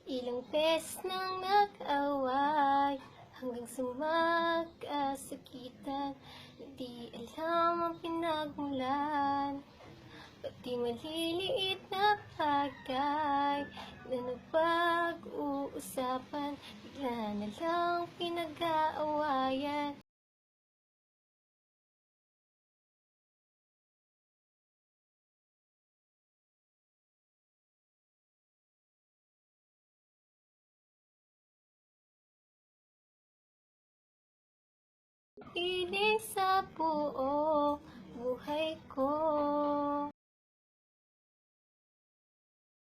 Ilang beses nang nag-away hanggang sa magkasakitan. Hindi alam ang pinagmulan, pati maliliit na bagay na napag-uusapan, bigla na lang pinag-aawayan. Piling sa buong buhay ko,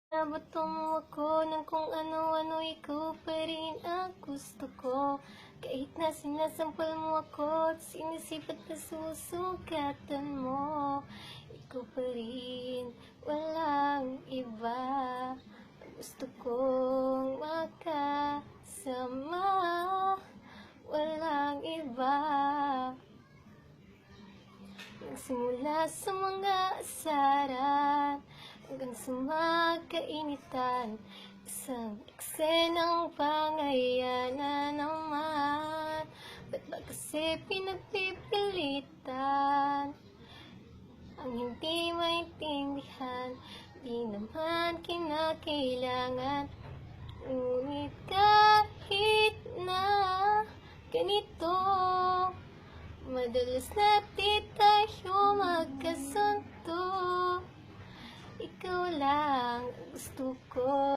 nabatong mo ako ng kung ano-ano, ikaw pa rin ang gusto ko. Kahit na sinasampal mo ako at sinisipat na susugatan mo, ikaw pa rin, walang iba. Gusto kong makasama, walang iba. Nagsimula sa mga asaran hanggang sa magkainitan, isang eksenang pangayan na naman. Ba't ba kasi pinagpipilitan ang hindi maintindihan? Di naman kinakailangan, ngunit kahit na ganito, madalas na di tayo magkasundo. Ikaw lang ang gusto ko.